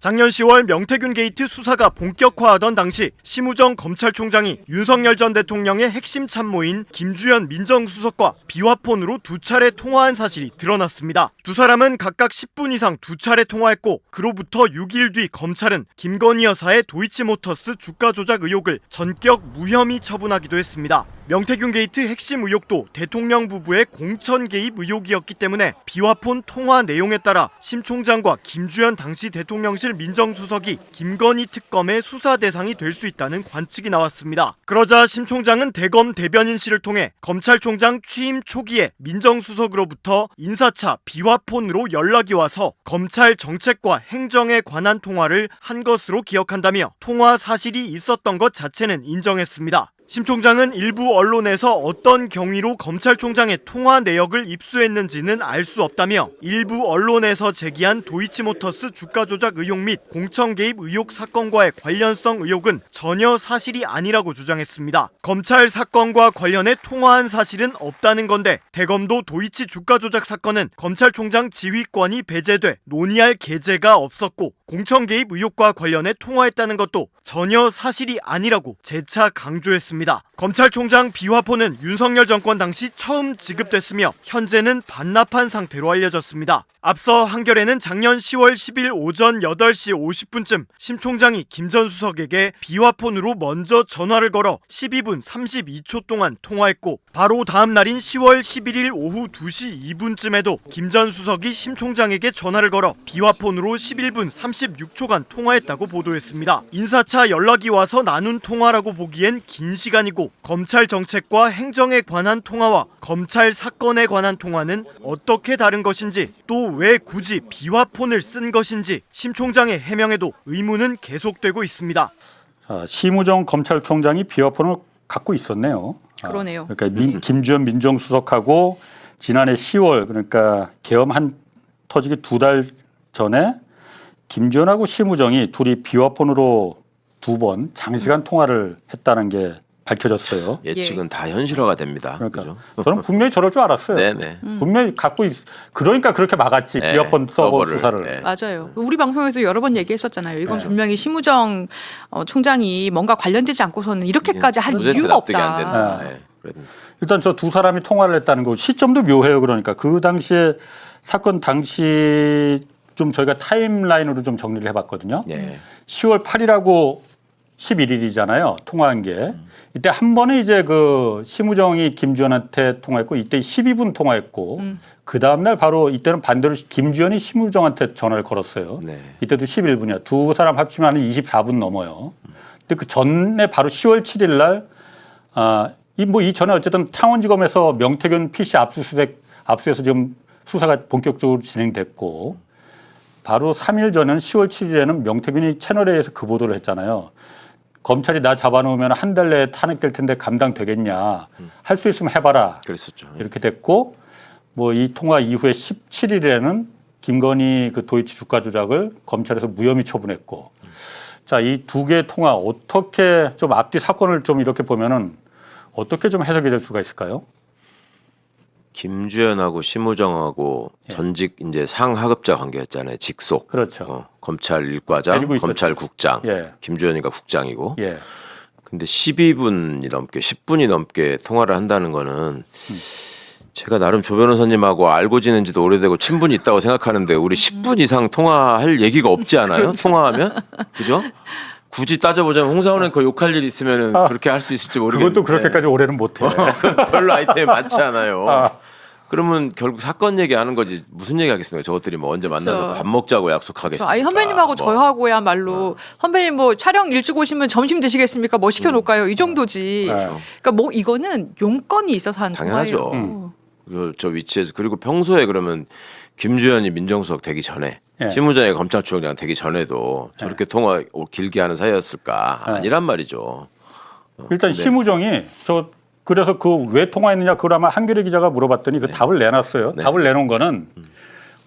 작년 10월 명태균 게이트 수사가 본격화하던 당시 심우정 검찰총장이 윤석열 전 대통령의 핵심 참모인 김주현 민정수석과 비화폰으로 두 차례 통화한 사실이 드러났습니다. 두 사람은 각각 10분 이상 두 차례 통화했고 그로부터 6일 뒤 검찰은 김건희 여사의 도이치모터스 주가 조작 의혹을 전격 무혐의 처분하기도 했습니다. 명태균 게이트 핵심 의혹도 대통령 부부의 공천 개입 의혹이었기 때문에 비화폰 통화 내용에 따라 심 총장과 김주현 당시 대통령실 민정수석이 김건희 특검의 수사 대상이 될 수 있다는 관측이 나왔습니다. 그러자 심 총장은 대검 대변인실을 통해 검찰총장 취임 초기에 민정수석으로부터 인사차 비화폰으로 연락이 와서 검찰 정책과 행정에 관한 통화를 한 것으로 기억한다며 통화 사실이 있었던 것 자체는 인정했습니다. 심 총장은 일부 언론에서 어떤 경위로 검찰총장의 통화 내역을 입수했는지는 알 수 없다며 일부 언론에서 제기한 도이치모터스 주가 조작 의혹 및 공천 개입 의혹 사건과의 관련성 의혹은 전혀 사실이 아니라고 주장했습니다. 검찰 사건과 관련해 통화한 사실은 없다는 건데 대검도 도이치 주가 조작 사건은 검찰총장 지휘권이 배제돼 논의할 계제가 없었고 공천 개입 의혹과 관련해 통화했다는 것도 전혀 사실이 아니라고 재차 강조했습니다. 검찰총장 비화폰은 윤석열 정권 당시 처음 지급됐으며 현재는 반납한 상태로 알려졌습니다. 앞서 한겨레는 작년 10월 10일 오전 8시 50분쯤 심 총장이 김 전 수석에게 비화폰으로 먼저 전화를 걸어 12분 32초 동안 통화했고 바로 다음 날인 10월 11일 오후 2시 2분쯤에도 김 전 수석이 심 총장에게 전화를 걸어 비화폰으로 11분 36초간 통화했다고 보도했습니다. 인사차 연락이 와서 나눈 통화라고 보기엔 긴 시간이고 검찰 정책과 행정에 관한 통화와 검찰 사건에 관한 통화는 어떻게 다른 것인지 또 왜 굳이 비화폰을 쓴 것인지 심 총장의 해명에도 의문은 계속되고 있습니다. 심우정 검찰총장이 비화폰을 갖고 있었네요. 그러네요. 그러니까 김주현 민정수석하고 지난해 10월 그러니까 계엄한 터지기 2달 전에 김주현하고 심우정이 둘이 비화폰으로 2번 장시간 통화를 했다는 게 밝혀졌어요. 예측은 다 현실화가 됩니다. 그러니까 그죠? 저는 분명히 저럴 줄 알았어요. 네네. 분명히 갖고 그러니까 그렇게 막았지. 네, 비화폰 서버 서버를, 수사를. 네. 맞아요. 우리 방송에서 여러 번 얘기했었잖아요. 이건 분명히 심우정 총장이 뭔가 관련되지 않고서는 이렇게까지 할 도대체 이유가 납득이 없다. 안 된다. 네. 그랬는데. 일단 저 두 사람이 통화를 했다는 거 시점도 묘해요. 그러니까 그 당시에 사건 당시 좀 저희가 타임라인으로 좀 정리를 해봤거든요. 네. 10월 8일하고 11일이잖아요. 통화한 게. 이때 한 번은 이제 그 심우정이 김주현한테 통화했고 이때 12분 통화했고 그 다음날 바로 이때는 반대로 김주현이 심우정한테 전화를 걸었어요. 네. 이때도 11분이야. 두 사람 합치면 한 24분 넘어요. 근데 그 전에 바로 10월 7일 날 이 전에 어쨌든 창원지검에서 명태균 PC 압수해서 지금 수사가 본격적으로 진행됐고 바로 3일 전에는 10월 7일에는 명태균이 채널A에서 그 보도를 했잖아요. 검찰이 나 잡아놓으면 한 달 내에 탄핵될 텐데 감당되겠냐. 할 수 있으면 해봐라. 그랬었죠. 이렇게 됐고 뭐 이 통화 이후에 17일에는 김건희 그 도이치 주가 조작을 검찰에서 무혐의 처분했고 자, 이 두 개의 통화 어떻게 좀 앞뒤 사건을 좀 이렇게 보면은 어떻게 좀 해석이 될 수가 있을까요? 김주현하고 심우정하고 전직 이제 상하급자 관계였잖아요. 직속. 그렇죠. 검찰 일과장, 검찰국장. 예. 김주현이가 국장이고. 예. 근데 12분이 넘게 10분이 넘게 통화를 한다는 거는 제가 나름 조 변호사님하고 알고 지낸 지도 오래되고 친분이 있다고 생각하는데 우리 10분 이상 통화할 얘기가 없지 않아요? 그렇죠. 통화하면? 그죠? 굳이 따져보자면 홍사원은 그 욕할 일 있으면 그렇게 할 수 있을지 모르겠는데 그것도 그렇게까지 오래는 못해. 별로 아이템이 많지 않아요. 그러면 결국 사건 얘기하는 거지 무슨 얘기하겠습니까? 저것들이 뭐 언제 만나서 그렇죠. 밥 먹자고 약속하겠습니까? 아니 선배님하고 저하고야말로 선배님 뭐 촬영 일찍 오시면 점심 드시겠습니까? 뭐 시켜놓을까요? 이 정도지. 그러니까 뭐 이거는 용건이 있어서 하는 당연하죠. 거예요. 저 위치에서 그리고 평소에 그러면 김주현이 민정수석 되기 전에 예. 심우정이 검찰총장 되기 전에도 저렇게 통화 길게 하는 사이였을까? 아니란 말이죠. 일단 네. 심우정이 그래서 그 왜 통화했느냐 그걸 아마 한겨레 기자가 물어봤더니 그 답을 내놨어요. 네. 답을 내놓은 거는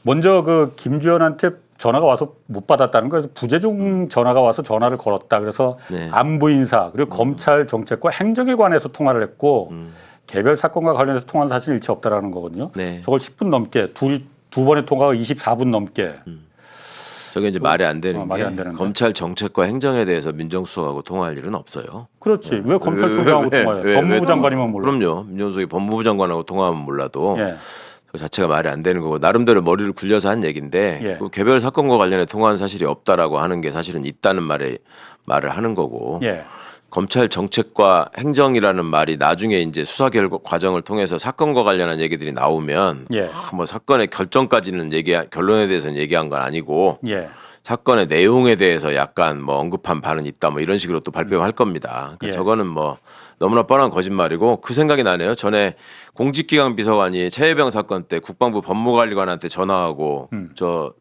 먼저 그 김주현한테 전화가 와서 못 받았다는 거예요. 그래서 부재중 전화가 와서 전화를 걸었다. 그래서 네. 안보 인사 그리고 검찰 정책과 행정에 관해서 통화를 했고 개별 사건과 관련해서 통화는 사실 일치 없다라는 거거든요. 네. 저걸 10분 넘게 두 번의 통화가 24분 넘게. 저게 이제 말이 안 되는 말이 게 안 되는데. 검찰 정책과 행정에 대해서 민정수석하고 통화할 일은 없어요. 그렇지. 왜 검찰총장하고 통화해요? 법무부 장관이면 몰라. 그럼요. 민정수석이 법무부 장관하고 통화하면 몰라도 예. 그 자체가 말이 안 되는 거고 나름대로 머리를 굴려서 한 얘기인데 예. 그 개별 사건과 관련해 통화한 사실이 없다라고 하는 게 사실은 있다는 말을 하는 거고 예. 검찰 정책과 행정이라는 말이 나중에 이제 수사 과정을 통해서 사건과 관련한 얘기들이 나오면 예. 뭐 사건의 결정까지는 결론에 대해서는 얘기한 건 아니고 예. 사건의 내용에 대해서 약간 뭐 언급한 바는 있다 뭐 이런 식으로 또 발표할 겁니다. 그러니까 예. 저거는 뭐 너무나 뻔한 거짓말이고 그 생각이 나네요. 전에 공직기강 비서관이 최혜병 사건 때 국방부 법무관리관한테 전화하고 저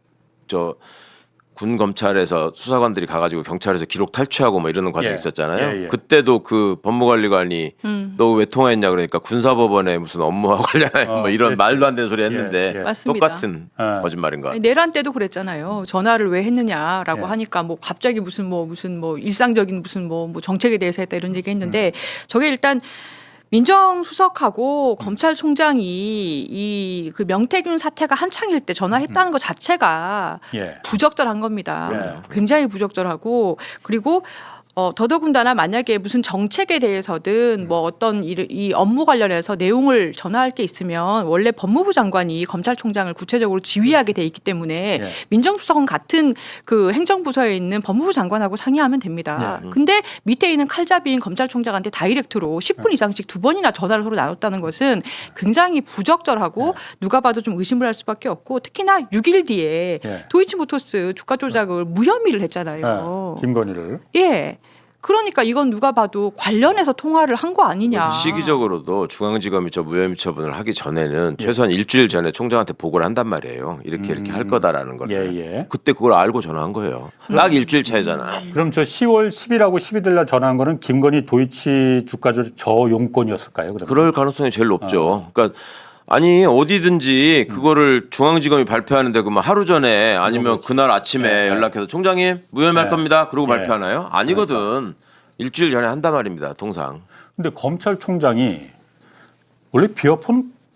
군 검찰에서 수사관들이 가가지고 경찰에서 기록 탈취하고 뭐 이러는 과정이 예. 있었잖아요. 예, 예. 그때도 그 법무관리관이 너 왜 통화했냐 그러니까 군사법원에 무슨 업무와 관련한 뭐 이런 그렇지. 말도 안 되는 소리 했는데 예, 예. 맞습니다. 똑같은 예. 거짓말인 것 같아요. 내란 때도 그랬잖아요. 전화를 왜 했느냐라고 예. 하니까 뭐 갑자기 무슨 뭐 일상적인 무슨 뭐 정책에 대해서 했다 이런 얘기 했는데 저게 일단 민정수석하고 검찰총장이 이 그 명태균 사태가 한창일 때 전화했다는 것 자체가 예. 부적절한 겁니다. 예. 굉장히 부적절하고 그리고 더더군다나 만약에 무슨 정책에 대해서든 뭐 어떤 이 업무 관련해서 내용을 전할 게 있으면 원래 법무부 장관이 검찰총장을 구체적으로 지휘하게 돼 있기 때문에 예. 민정수석은 같은 그 행정부서에 있는 법무부 장관하고 상의하면 됩니다. 근데 밑에 있는 칼잡이인 검찰총장한테 다이렉트로 10분 이상씩 2번이나 전화를 서로 나눴다는 것은 굉장히 부적절하고 누가 봐도 좀 의심을 할 수밖에 없고 특히나 6일 뒤에 예. 도이치모터스 주가 조작을 무혐의를 했잖아요. 김건희를. 예. 그러니까 이건 누가 봐도 관련해서 통화를 한 거 아니냐. 시기적으로도 중앙지검이 저 무혐의 처분을 하기 전에는 최소한 일주일 전에 총장한테 보고를 한단 말이에요. 이렇게 할 거다라는 걸. 예, 예. 그때 그걸 알고 전화한 거예요. 딱 일주일 차이잖아. 그럼 저 10월 10일하고 11일 날 전화한 거는 김건희 도이치 주가조작 저용건이었을까요? 그러면? 그럴 가능성이 제일 높죠. 그러니까 아니 어디든지 그거를 중앙지검이 발표하는데 그만 하루 전에 아니면 그날 아침에 연락해서 총장님 무혐의할 네. 겁니다. 그러고 네. 발표하나요? 아니거든. 일주일 전에 한단 말입니다. 통상. 근데 검찰총장이 원래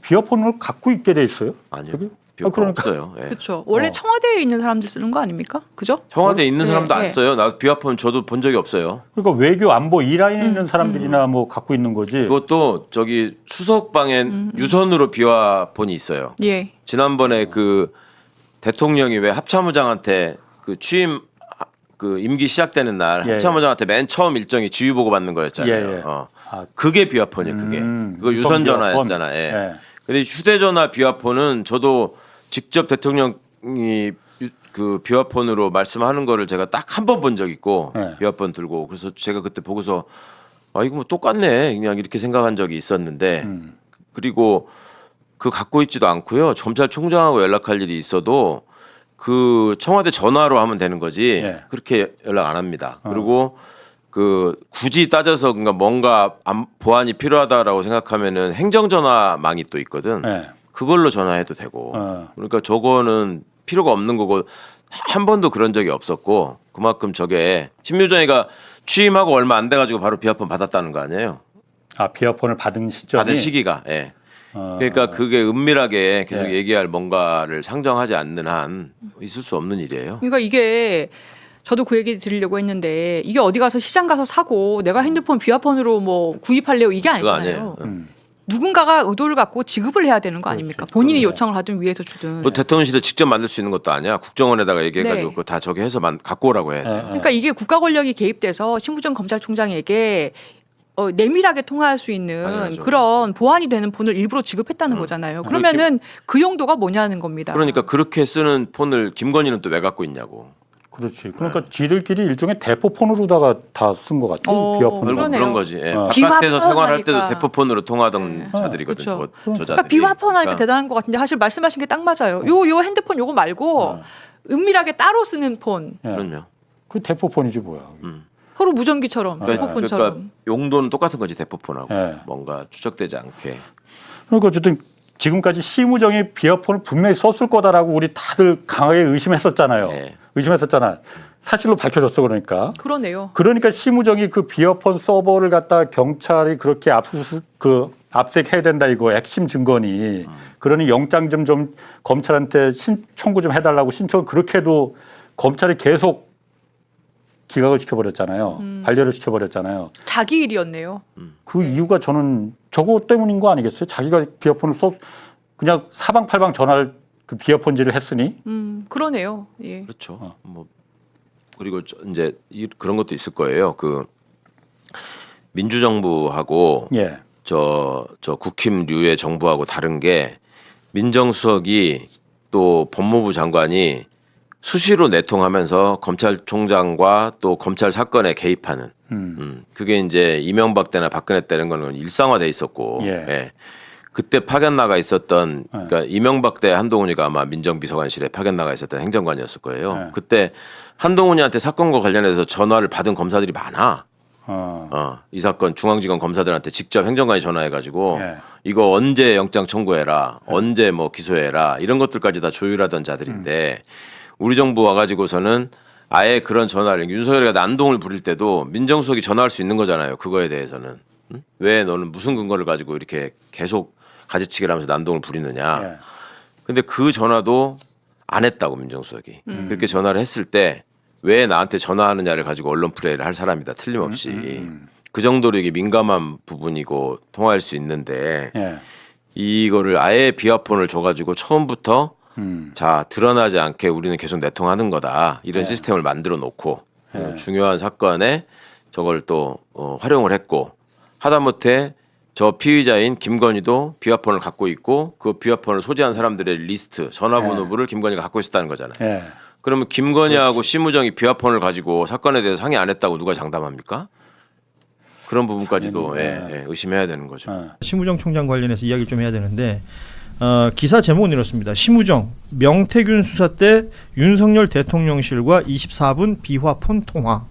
비어폰을 갖고 있게 돼 있어요? 아니요. 저기? 비호가 그러니까. 없어요. 예. 그렇죠. 원래 청와대에 있는 사람들 쓰는 거 아닙니까? 그죠? 청와대에 있는 사람도 예, 안 예. 써요. 나 비화폰 저도 본 적이 없어요. 그러니까 외교 안보 이 라인에 있는 사람들이나 뭐 갖고 있는 거지. 그것도 저기 수석방에 유선으로 비화폰이 있어요. 예. 지난번에 그 대통령이 왜 합참의장한테 그 취임 그 임기 시작되는 날 예, 합참의장한테 맨 처음 일정이 지휘 보고 받는 거였잖아요. 예, 예. 아, 그게 비화폰이에요. 그게 그거 유선 전화였잖아. 예. 예. 근데 휴대전화 비화폰은 저도 직접 대통령이 그 비화폰으로 말씀하는 거를 제가 딱 한 번 본 적 있고 네. 비화폰 들고 그래서 제가 그때 보고서 아 이거 뭐 똑같네 그냥 이렇게 생각한 적이 있었는데 그리고 그 갖고 있지도 않고요. 검찰총장하고 연락할 일이 있어도 그 청와대 전화로 하면 되는 거지 예. 그렇게 연락 안 합니다. 그리고 그 굳이 따져서 그러니까 뭔가 보안이 필요하다라고 생각하면은 행정전화망이 또 있거든. 예. 그걸로 전화해도 되고. 그러니까 저거는 필요가 없는 거고 한 번도 그런 적이 없었고 그만큼 저게 신묘정이가 취임하고 얼마 안 돼가지고 바로 비화폰 받았다는 거 아니에요? 아 비어폰을 받은 시점이. 받은 시기가. 예. 그러니까 그게 은밀하게 계속 예. 얘기할 뭔가를 상정하지 않는 한 있을 수 없는 일이에요. 그러니까 이게 저도 그 얘기 드리려고 했는데 이게 어디 가서 시장 가서 사고 내가 핸드폰 비화폰으로 뭐 구입할래요 이게 그거 아니잖아요. 아니에요. 누군가가 의도를 갖고 지급을 해야 되는 거 아닙니까? 본인이 요청을 하든 위에서 주든. 뭐 대통령실에 직접 만들 수 있는 것도 아니야. 국정원에다가 얘기해가지고 네. 그거 다 저기 해서 갖고 오라고 해. 그러니까 이게 국가 권력이 개입돼서 신부정 검찰총장에게 내밀하게 통화할 수 있는 당연하죠. 그런 보안이 되는 폰을 일부러 지급했다는 거잖아요. 그러면은 그 용도가 뭐냐는 겁니다. 그러니까 그렇게 쓰는 폰을 김건희는 또 왜 갖고 있냐고. 그렇지. 그러니까 지들끼리 일종의 대포폰으로다가 다 쓴 것 같아. 비어폰. 결국 그러네요. 그런 거지. 예. 비화폰 바깥에서 생활할 때도 하니까. 대포폰으로 통화하던 자들이거든. 그렇죠. 저자들이. 그러니까 비화폰 하니까 대단한 것 같은데 사실 말씀하신 게 딱 맞아요. 요 핸드폰 요거 말고 은밀하게 따로 쓰는 폰. 예. 그럼요. 그 대포폰이지 뭐야. 서로 무전기처럼 대포폰처럼. 그러니까 용도는 똑같은 거지 대포폰하고 예. 뭔가 추적되지 않게. 그러니까 어쨌든 지금까지 시무정이 비어폰을 분명히 썼을 거다라고 우리 다들 강하게 의심했었잖아요. 네. 의심했었잖아. 사실로 밝혀졌어 그러니까. 그러네요. 그러니까 시무정이 그 비어폰 서버를 갖다 경찰이 그렇게 압색해야 된다 이거 핵심 증거니. 그러니 영장 좀 검찰한테 청구 좀 해달라고 신청 그렇게도 검찰이 계속 기각을 시켜버렸잖아요. 반려를 시켜버렸잖아요. 자기 일이었네요. 그 이유가 저는 저거 때문인 거 아니겠어요? 자기가 비아폰을 그냥 사방팔방 전화를 그 비아폰질을 했으니. 그러네요. 예. 그렇죠. 뭐 그리고 이제 그런 것도 있을 거예요. 그 민주정부하고 예. 저 국힘류의 정부하고 다른 게 민정수석이 또 법무부 장관이 수시로 내통하면서 검찰총장과 또 검찰 사건에 개입하는 그게 이제 이명박 때나 박근혜 때는 거는 일상화돼 있었고 예. 예. 그때 파견 나가 있었던 그러니까 이명박 때 한동훈이가 아마 민정비서관실에 파견 나가 있었던 행정관이었을 거예요. 예. 그때 한동훈이한테 사건과 관련해서 전화를 받은 검사들이 많아. 이 사건 중앙지검 검사들한테 직접 행정관이 전화해가지고 예. 이거 언제 영장 청구해라, 언제 뭐 기소해라 이런 것들까지 다 조율하던 자들인데 우리 정부 와가지고서는 아예 그런 전화를 윤석열이가 난동을 부릴 때도 민정수석이 전화할 수 있는 거잖아요. 그거에 대해서는 왜 너는 무슨 근거를 가지고 이렇게 계속 가지치기를 하면서 난동을 부리느냐. 예. 근데 그 전화도 안 했다고 민정수석이 그렇게 전화를 했을 때 왜 나한테 전화하느냐를 가지고 언론 플레이를 할 사람이다 틀림없이 그 정도로 이게 민감한 부분이고 통화할 수 있는데 예. 이거를 아예 비아폰을 줘가지고 처음부터 자 드러나지 않게 우리는 계속 내통하는 거다 이런 시스템을 만들어 놓고 중요한 사건에 저걸 또 활용을 했고 하다못해 저 피의자인 김건희도 비아폰을 갖고 있고 그 비아폰을 소지한 사람들의 리스트 전화번호부를 김건희가 갖고 있었다는 거잖아요. 예. 그러면 김건희하고 심우정이 비아폰을 가지고 사건에 대해서 상의 안 했다고 누가 장담합니까? 그런 부분까지도 의심해야 되는 거죠. 심우정 총장 관련해서 이야기 좀 해야 되는데 기사 제목은 이렇습니다. 심우정 명태균 수사 때 윤석열 대통령실과 24분 비화폰 통화.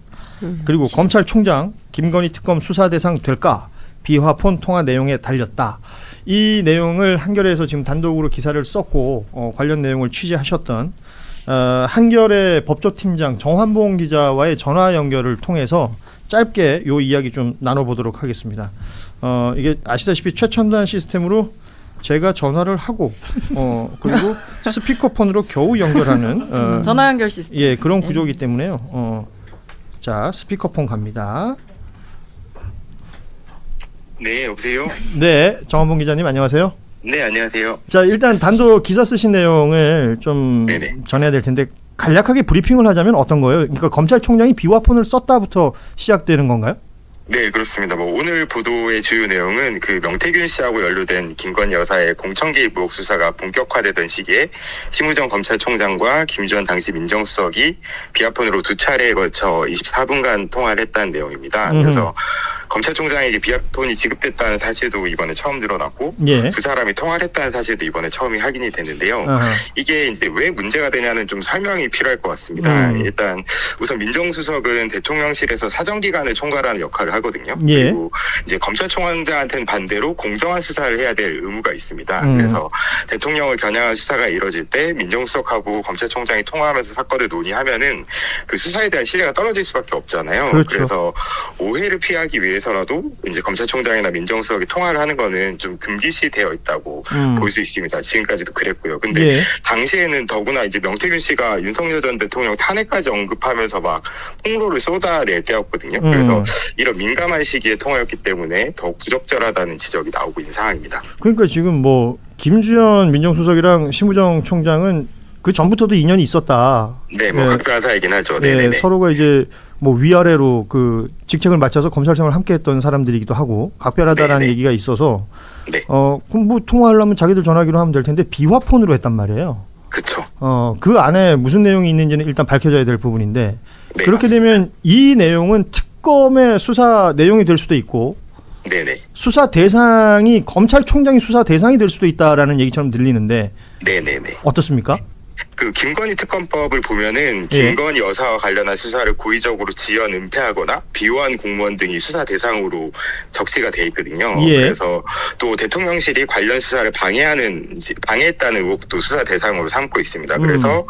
그리고 검찰총장 김건희 특검 수사 대상 될까? 비화폰 통화 내용에 달렸다. 이 내용을 한겨레에서 지금 단독으로 기사를 썼고 관련 내용을 취재하셨던 한겨레 법조팀장 정환봉 기자와의 전화 연결을 통해서 짧게 요 이야기 좀 나눠보도록 하겠습니다. 이게 아시다시피 최첨단 시스템으로 제가 전화를 하고 그리고 스피커폰으로 겨우 연결하는 전화 연결 시스템. 예, 그런 구조이기 때문에요. 자, 스피커폰 갑니다. 네, 여보세요? 네, 정환봉 기자님 안녕하세요. 네, 안녕하세요. 자, 일단 단독 기사 쓰신 내용을 좀 네네. 전해야 될 텐데 간략하게 브리핑을 하자면 어떤 거예요? 그러니까 검찰총장이 비화폰을 썼다부터 시작되는 건가요? 네, 그렇습니다. 뭐 오늘 보도의 주요 내용은 그 명태균 씨하고 연루된 김건희 여사의 공천 개입 의혹 수사가 본격화되던 시기에 심우정 검찰총장과 김주현 당시 민정수석이 비화폰으로 2차례에 걸쳐 24분간 통화를 했다는 내용입니다. 그래서 검찰총장에게 비화폰이 지급됐다는 사실도 이번에 처음 드러났고 예. 두 사람이 통화를 했다는 사실도 이번에 처음이 확인이 됐는데요. 아하. 이게 이제 왜 문제가 되냐는 좀 설명이 필요할 것 같습니다. 일단 우선 민정수석은 대통령실에서 사정기관을 총괄하는 역할을 하거든요. 예. 그리고 이제 검찰총장한테는 반대로 공정한 수사를 해야 될 의무가 있습니다. 그래서 대통령을 겨냥한 수사가 이뤄질 때 민정수석하고 검찰총장이 통화하면서 사건을 논의하면은 그 수사에 대한 신뢰가 떨어질 수밖에 없잖아요. 그렇죠. 그래서 오해를 피하기 위해서라도 이제 검찰총장이나 민정수석이 통화를 하는 거는 좀 금기시되어 있다고 볼 수 있습니다. 지금까지도 그랬고요. 근데 예. 당시에는 더구나 이제 명태균 씨가 윤석열 전 대통령 탄핵까지 언급하면서 막 폭로를 쏟아낼 때였거든요. 그래서 이런 민감한 시기에 통화였기 때문에 더욱 부적절하다는 지적이 나오고 있는 상황입니다. 그러니까 지금 뭐 김주현 민정수석이랑 심우정 총장은 그 전부터도 인연이 있었다. 네, 뭐 네. 각별한 사이긴 하죠. 네, 네네네. 서로가 이제 뭐 위아래로 그 직책을 맡아서 검찰 생활을 함께했던 사람들이기도 하고 각별하다라는 네네. 얘기가 있어서 네. 그럼 뭐 통화하려면 자기들 전화기로 하면 될 텐데 비화폰으로 했단 말이에요. 그쵸. 그 안에 무슨 내용이 있는지는 일단 밝혀져야 될 부분인데 네, 그렇게 맞습니다. 되면 이 내용은 특검의 수사 내용이 될 수도 있고 네네. 수사 대상이 검찰총장이 수사 대상이 될 수도 있다라는 얘기처럼 들리는데 네네네. 어떻습니까? 그 김건희 특검법을 보면은 예. 김건희 여사와 관련한 수사를 고의적으로 지연 은폐하거나 비호한 공무원 등이 수사 대상으로 적시가 돼 있거든요. 예. 그래서 또 대통령실이 관련 수사를 방해했다는 의혹도 수사 대상으로 삼고 있습니다. 그래서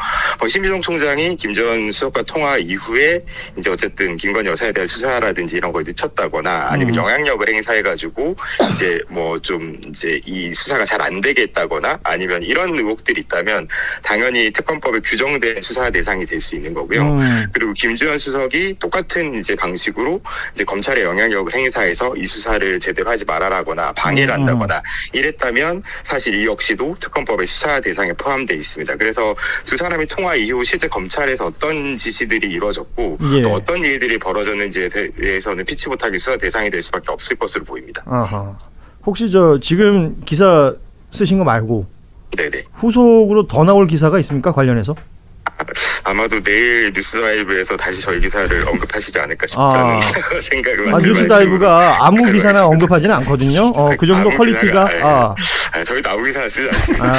심우정 총장이 김전 수석과 통화 이후에 이제 어쨌든 김건희 여사에 대한 수사라든지 이런 걸 늦췄다거나 아니면 영향력을 행사해가지고 이제 뭐 좀 이제 이 수사가 잘 안 되게 했다거나 아니면 이런 의혹들이 있다면 당연히 당연히 특검법에 규정된 수사 대상이 될 수 있는 거고요. 그리고 김주현 수석이 똑같은 이제 방식으로 이제 검찰의 영향력을 행사해서 이 수사를 제대로 하지 말아라거나 방해를 한다거나 이랬다면 사실 이 역시도 특검법의 수사 대상에 포함되어 있습니다. 그래서 두 사람의 통화 이후 실제 검찰에서 어떤 지시들이 이루어졌고 예. 또 어떤 일들이 벌어졌는지에 대해서는 피치 못하게 수사 대상이 될 수밖에 없을 것으로 보입니다. 아하. 혹시 지금 기사 쓰신 거 말고 네네. 후속으로 더 나올 기사가 있습니까? 관련해서? 아마도 내일 뉴스다이브에서 다시 저희 기사를 언급하시지 않을까 싶다는 생각을 뉴스다이브가 아무 기사나 언급하지는 않거든요. 그 정도 퀄리티가. 저희도 아무 기사나 쓰지 않습니다.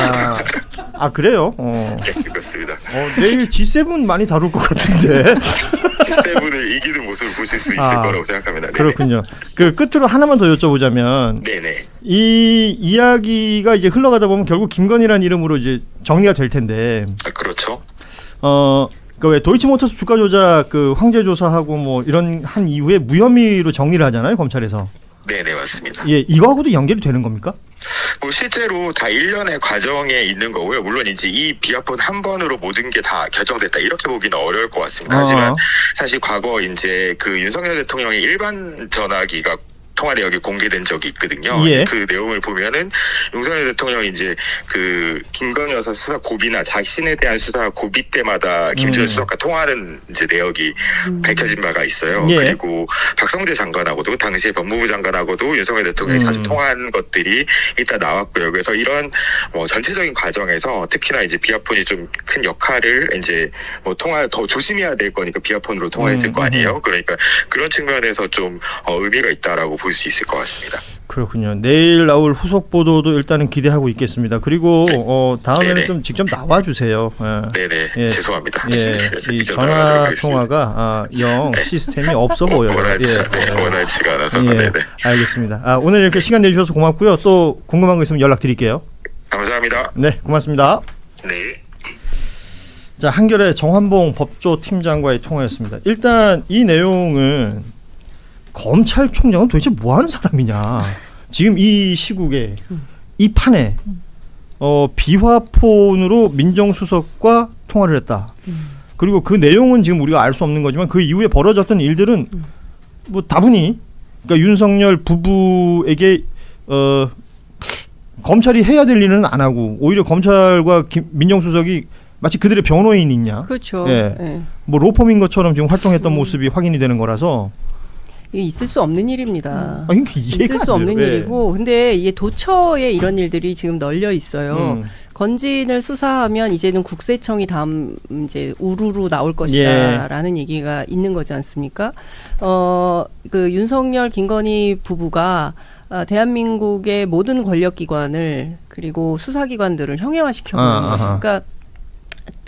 그래요? 네, 그렇습니다. 내일 G7 많이 다룰 것 같은데. G7을 이기는 모습을 보실 수 있을 거라고 생각합니다. 네네. 그렇군요. 그 끝으로 하나만 더 여쭤보자면, 네네. 이 이야기가 이제 흘러가다 보면 결국 김건희라는 이름으로 이제 정리가 될 텐데. 그렇죠. 그 왜 도이치모터스 주가 조작 그 황제 조사하고 뭐 이런 한 이후에 무혐의로 정리를 하잖아요, 검찰에서. 네네, 맞습니다. 예, 이거하고도 연결이 되는 겁니까? 실제로 다 일련의 과정에 있는 거고요. 물론 이제 이 비화폰 한 번으로 모든 게 다 결정됐다 이렇게 보기는 어려울 것 같습니다. 하지만 사실 과거 이제 그 윤석열 대통령의 일반 전화기가 통화 내역이 공개된 적이 있거든요. 예. 그 내용을 보면은 윤석열 대통령이 이제 그 김건희 여사 수사 고비나 자신에 대한 수사 고비 때마다 김주현 수석과 통화하는 이제 내역이 밝혀진 바가 있어요. 예. 그리고 박성재 장관하고도 당시에 법무부 장관하고도 윤석열 대통령이 자주 통화한 것들이 일단 나왔고요. 그래서 이런 뭐 전체적인 과정에서 특히나 이제 비화폰이 좀 큰 역할을 이제 뭐 통화 더 조심해야 될 거니까 비화폰으로 통화했을 거 아니에요. 그러니까 그런 측면에서 좀 의미가 있다라고 볼 수 있을 것 같습니다. 그렇군요. 내일 나올 후속 보도도 일단은 기대하고 있겠습니다. 그리고 다음에는 네네. 좀 직접 나와주세요. 네네. 예. 죄송합니다. 예, 이 전화 통화가 영 시스템이 없어 보여요. 원활치가 않아서. 예, 네네. 알겠습니다. 오늘 이렇게 시간 내주셔서 고맙고요. 또 궁금한 거 있으면 연락드릴게요. 감사합니다. 네, 고맙습니다. 네. 자, 한겨레 정환봉 법조 팀장과의 통화였습니다. 일단 이 내용은 검찰총장은 도대체 뭐 하는 사람이냐. 지금 이 시국에 이 판에 비화폰으로 민정수석과 통화를 했다. 그리고 그 내용은 지금 우리가 알 수 없는 거지만 그 이후에 벌어졌던 일들은 뭐 다분히 그러니까 윤석열 부부에게 검찰이 해야 될 일은 안 하고 오히려 검찰과 민정수석이 마치 그들의 변호인이냐. 그렇죠. 예. 예. 뭐 로펌인 것처럼 지금 활동했던 모습이 확인이 되는 거라서 이게 있을 수 없는 일입니다. 그러니까 이해가 있을 수 안 돼요. 없는 일이고, 근데 이게 도처에 이런 일들이 지금 널려 있어요. 건진을 수사하면 이제는 국세청이 다음 이제 우르르 나올 것이다라는 얘기가 있는 거지 않습니까? 그 윤석열 김건희 부부가 대한민국의 모든 권력기관을 그리고 수사기관들을 형해화시켜버린 거죠. 그러니까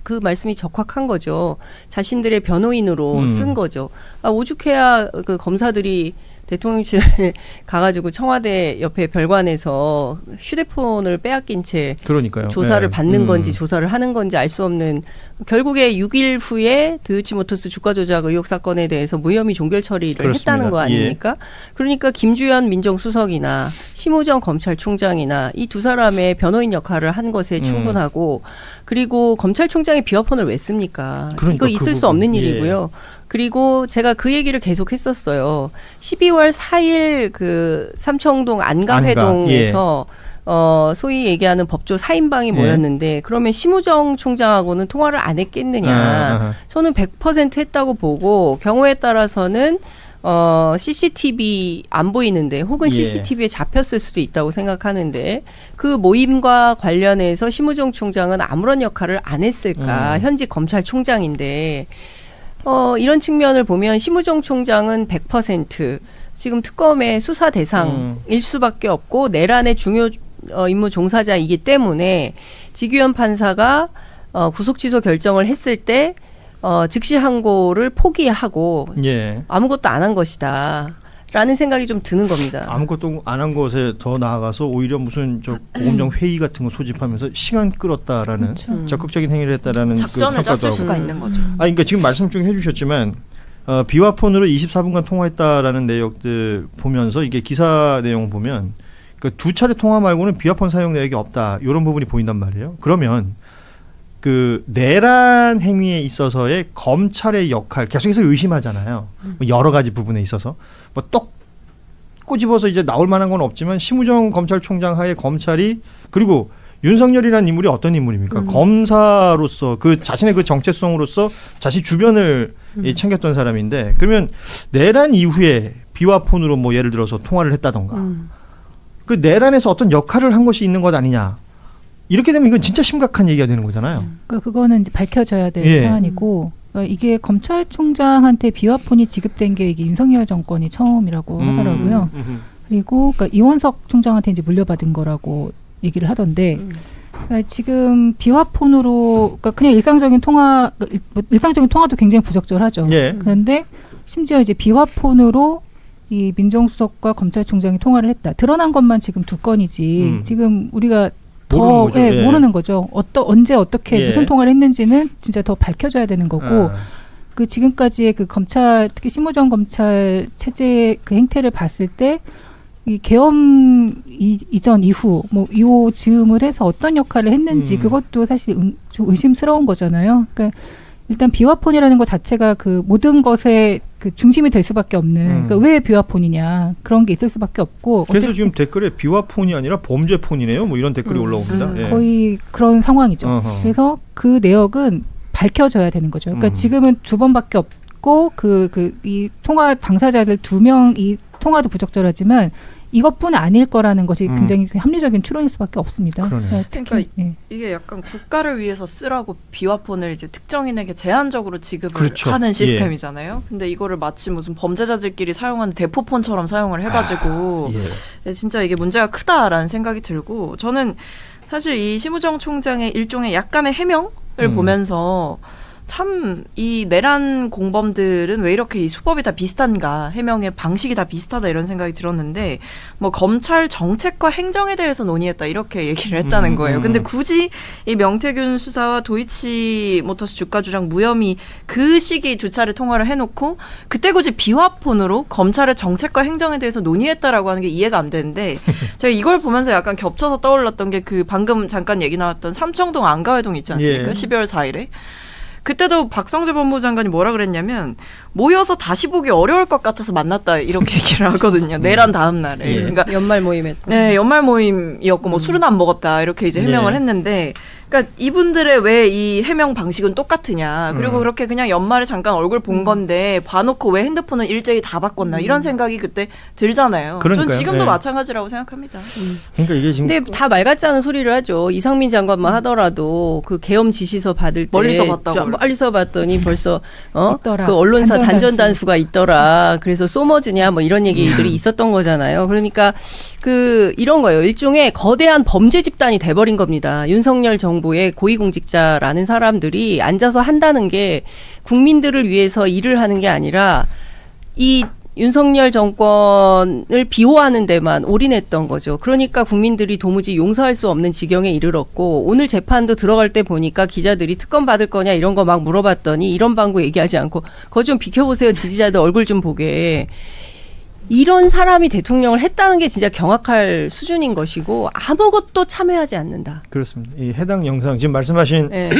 그 말씀이 적확한 거죠. 자신들의 변호인으로 쓴 거죠. 오죽해야 그 검사들이 대통령실에 가가지고 청와대 옆에 별관에서 휴대폰을 빼앗긴 채 그러니까요. 조사를 네. 받는 건지 조사를 하는 건지 알 수 없는 결국에 6일 후에 도이치모터스 주가 조작 의혹 사건에 대해서 무혐의 종결 처리를 그렇습니다. 했다는 거 아닙니까? 그러니까 김주현 민정수석이나 심우정 검찰총장이나 이 두 사람의 변호인 역할을 한 것에 충분하고 그리고 검찰총장이 비화폰을 왜 씁니까? 그러니까 이거 있을 수 없는 일이고요. 그리고 제가 그 얘기를 계속 했었어요. 12월 4일 그 삼청동 안감회동에서 소위 얘기하는 법조 4인방이 모였는데 그러면 심우정 총장하고는 통화를 안 했겠느냐. 저는 100% 했다고 보고 경우에 따라서는 CCTV 안 보이는데 혹은 CCTV에 잡혔을 수도 있다고 생각하는데 그 모임과 관련해서 심우정 총장은 아무런 역할을 안 했을까. 현직 검찰총장인데 이런 측면을 보면 심우정 총장은 100% 지금 특검의 수사 대상일 수밖에 없고 내란의 중요 임무 종사자이기 때문에 지규현 판사가 구속 취소 결정을 했을 때 즉시 항고를 포기하고 아무것도 안 한 것이다. 라는 생각이 좀 드는 겁니다. 아무것도 안 한 것에 더 나아가서 오히려 무슨 고검장 회의 같은 거 소집하면서 시간 끌었다라는 적극적인 행위를 했다라는 작전을 그 짰을 평가도 수가 하고. 있는 거죠. 그러니까 지금 말씀 중에 해주셨지만 비화폰으로 24분간 통화했다라는 내역들 보면서 이게 기사 내용 보면 그 두 차례 통화 말고는 비화폰 사용 내역이 없다 이런 부분이 보인단 말이에요. 그러면 그 내란 행위에 있어서의 검찰의 역할 계속해서 의심하잖아요. 뭐 여러 가지 부분에 있어서 뭐 똑 꼬집어서 이제 나올 만한 건 없지만 심우정 검찰총장 하에 검찰이 그리고 윤석열이라는 인물이 어떤 인물입니까? 검사로서 그 자신의 그 정체성으로서 자신 주변을 챙겼던 사람인데 그러면 내란 이후에 비화폰으로 뭐 예를 들어서 통화를 했다던가 그 내란에서 어떤 역할을 한 것이 있는 것 아니냐. 이렇게 되면 이건 진짜 심각한 얘기가 되는 거잖아요. 그러니까 그거는 이제 밝혀져야 될 예. 사안이고 그러니까 이게 검찰총장한테 비화폰이 지급된 게 이게 윤석열 정권이 처음이라고 하더라고요. 그리고 그러니까 이원석 총장한테 이제 물려받은 거라고 얘기를 하던데 그러니까 지금 비화폰으로 그러니까 그냥 일상적인 통화도 굉장히 부적절하죠. 예. 그런데 심지어 이제 비화폰으로 이 민정수석과 검찰총장이 통화를 했다. 드러난 것만 지금 2건이지. 지금 우리가 모르는 거죠. 예. 모르는 거죠. 언제 어떻게 예. 무슨 통화를 했는지는 진짜 더 밝혀져야 되는 거고 그 지금까지의 그 검찰 특히 심우정 검찰 체제 그 행태를 봤을 때 이 계엄 이전 이후 뭐 이후 즈음을 해서 어떤 역할을 했는지 그것도 사실 좀 의심스러운 거잖아요. 그러니까 일단 비화폰이라는 것 자체가 그 모든 것의 그 중심이 될 수밖에 없는 그러니까 왜 비화폰이냐 그런 게 있을 수밖에 없고 그래서 지금 댓글에 비화폰이 아니라 범죄폰이네요. 뭐 이런 댓글이 올라옵니다. 예. 거의 그런 상황이죠. 어허. 그래서 그 내역은 밝혀져야 되는 거죠. 그러니까 지금은 2번밖에 없고 이 통화 당사자들 2명 이 통화도 부적절하지만 이것뿐 아닐 거라는 것이 굉장히 합리적인 추론일 수밖에 없습니다. 그러네요. 특히 그러니까 이게 약간 국가를 위해서 쓰라고 비화폰을 이제 특정인에게 제한적으로 지급을 그렇죠. 하는 시스템이잖아요. 근데 이거를 마치 무슨 범죄자들끼리 사용하는 대포폰처럼 사용을 해가지고 진짜 이게 문제가 크다라는 생각이 들고 저는 사실 이 심우정 총장의 일종의 약간의 해명을 보면서 참 이 내란 공범들은 왜 이렇게 이 수법이 다 비슷한가 해명의 방식이 다 비슷하다 이런 생각이 들었는데 뭐 검찰 정책과 행정에 대해서 논의했다 이렇게 얘기를 했다는 거예요. 근데 굳이 이 명태균 수사와 도이치모터스 주가 조작 무혐의 그 시기 2차례 통화를 해놓고 그때 굳이 비화폰으로 검찰의 정책과 행정에 대해서 논의했다라고 하는 게 이해가 안 되는데 제가 이걸 보면서 약간 겹쳐서 떠올랐던 게 그 방금 잠깐 얘기 나왔던 삼청동 안가회동 있지 않습니까? 예. 12월 4일에. 그때도 박성재 법무부 장관이 뭐라 그랬냐면 모여서 다시 보기 어려울 것 같아서 만났다 이렇게 얘기를 하거든요. 내란 다음 날에. 예. 그러니까 연말 모임에 네, 연말 모임이었고 뭐 술은 안 먹었다 이렇게 이제 해명을 예. 했는데 그러니까 이분들의 왜 이 해명 방식은 똑같으냐. 그리고 그렇게 그냥 연말에 잠깐 얼굴 본 건데 봐놓고 왜 핸드폰을 일제히 다 바꿨나 이런 생각이 그때 들잖아요. 그러니까요. 전 지금도 예. 마찬가지라고 생각합니다. 그러니까 이게 지금 근데 다 말 같지 않은 소리를 하죠. 이상민 장관만 하더라도 그 계엄 지시서 받을 때 멀리서 봤다고. 저 멀리서 봤더니 벌써 있더라. 그 언론사 단전 단전 단수가 있더라. 그래서 소머즈냐 뭐 이런 얘기들이 있었던 거잖아요. 그러니까 그 이런 거예요. 일종의 거대한 범죄 집단이 돼버린 겁니다. 윤석열 정부의 고위공직자라는 사람들이 앉아서 한다는 게 국민들을 위해서 일을 하는 게 아니라 이 윤석열 정권을 비호하는 데만 올인했던 거죠. 그러니까 국민들이 도무지 용서할 수 없는 지경에 이르렀고 오늘 재판도 들어갈 때 보니까 기자들이 특검 받을 거냐 이런 거 막 물어봤더니 이런 방구 얘기하지 않고 그거 좀 비켜보세요. 지지자들 얼굴 좀 보게. 이런 사람이 대통령을 했다는 게 진짜 경악할 수준인 것이고 아무것도 참여하지 않는다. 그렇습니다. 이 해당 영상 지금 말씀하신 네.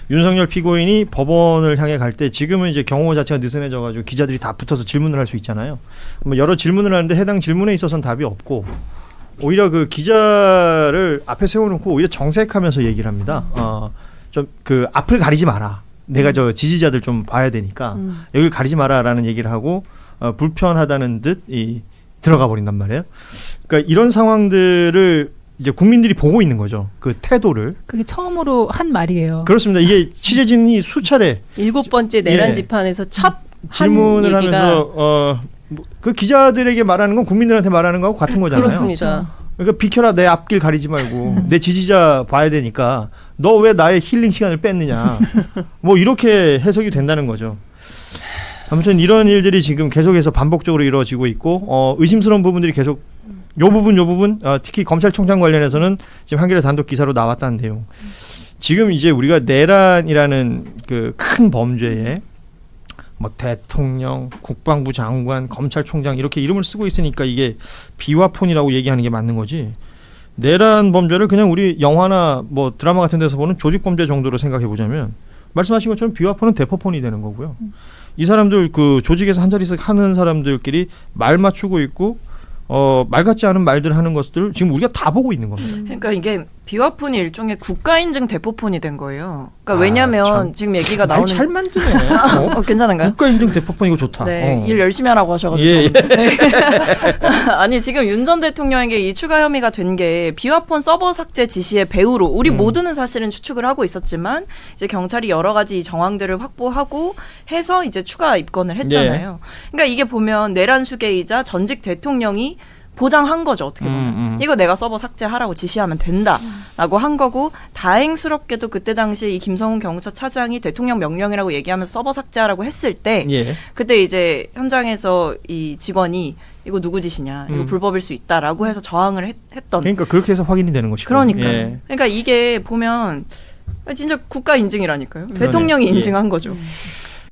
윤석열 피고인이 법원을 향해 갈 때 지금은 이제 경호 자체가 느슨해져가지고 기자들이 다 붙어서 질문을 할 수 있잖아요. 뭐 여러 질문을 하는데 해당 질문에 있어서는 답이 없고 오히려 그 기자를 앞에 세워놓고 오히려 정색하면서 얘기를 합니다. 좀 그 앞을 가리지 마라. 내가 저 지지자들 좀 봐야 되니까 여기를 가리지 마라라는 얘기를 하고 불편하다는 듯 들어가 버린단 말이에요. 그러니까 이런 상황들을 이제 국민들이 보고 있는 거죠. 그 태도를. 그게 처음으로 한 말이에요. 그렇습니다. 이게 취재진이 수차례 7번째 내란 예. 집판에서 첫 질문을 한 얘기가 하면서 그 기자들에게 말하는 건 국민들한테 말하는 거하고 같은 거잖아요. 그렇습니다. 그러니까 비켜라 내 앞길 가리지 말고 내 지지자 봐야 되니까 너 왜 나의 힐링 시간을 뺐느냐. 뭐 이렇게 해석이 된다는 거죠. 아무튼 이런 일들이 지금 계속해서 반복적으로 이루어지고 있고 의심스러운 부분들이 계속 요 부분 특히 검찰총장 관련해서는 지금 한겨레 단독 기사로 나왔다는 내용. 지금 이제 우리가 내란이라는 그 큰 범죄에 뭐 대통령, 국방부 장관, 검찰총장 이렇게 이름을 쓰고 있으니까 이게 비화폰이라고 얘기하는 게 맞는 거지. 내란 범죄를 그냥 우리 영화나 뭐 드라마 같은 데서 보는 조직 범죄 정도로 생각해 보자면 말씀하신 것처럼 비화폰은 대포폰이 되는 거고요. 이 사람들 그 조직에서 한 자리씩 하는 사람들끼리 말 맞추고 있고 말 같지 않은 말들 하는 것들 지금 우리가 다 보고 있는 겁니다. 그러니까 이게 비화폰이 일종의 국가인증 대포폰이 된 거예요. 그러니까 왜냐하면 지금 얘기가 나오는 잘 만드네. 괜찮은가요? 국가인증 대포폰 이거 좋다. 네, 일 열심히 하라고 하셔가지고. 예. 네. 아니 지금 윤 전 대통령에게 이 추가 혐의가 된 게 비화폰 서버 삭제 지시의 배후로 우리 모두는 사실은 추측을 하고 있었지만 이제 경찰이 여러 가지 정황들을 확보하고 해서 이제 추가 입건을 했잖아요. 그러니까 이게 보면 내란 수계이자 전직 대통령이 보장한 거죠, 어떻게 보면. 이거 내가 서버 삭제하라고 지시하면 된다라고 한 거고, 다행스럽게도 그때 당시 이 김성훈 경호처 차장이 대통령 명령이라고 얘기하면서 서버 삭제하라고 했을 때 그때 이제 현장에서 이 직원이 이거 누구 짓이냐, 이거 불법일 수 있다라고 해서 저항을 했던. 그러니까 그렇게 해서 확인이 되는 것이고. 그러니까요. 그러니까 이게 보면 진짜 국가 인증이라니까요. 대통령이 인증한 거죠.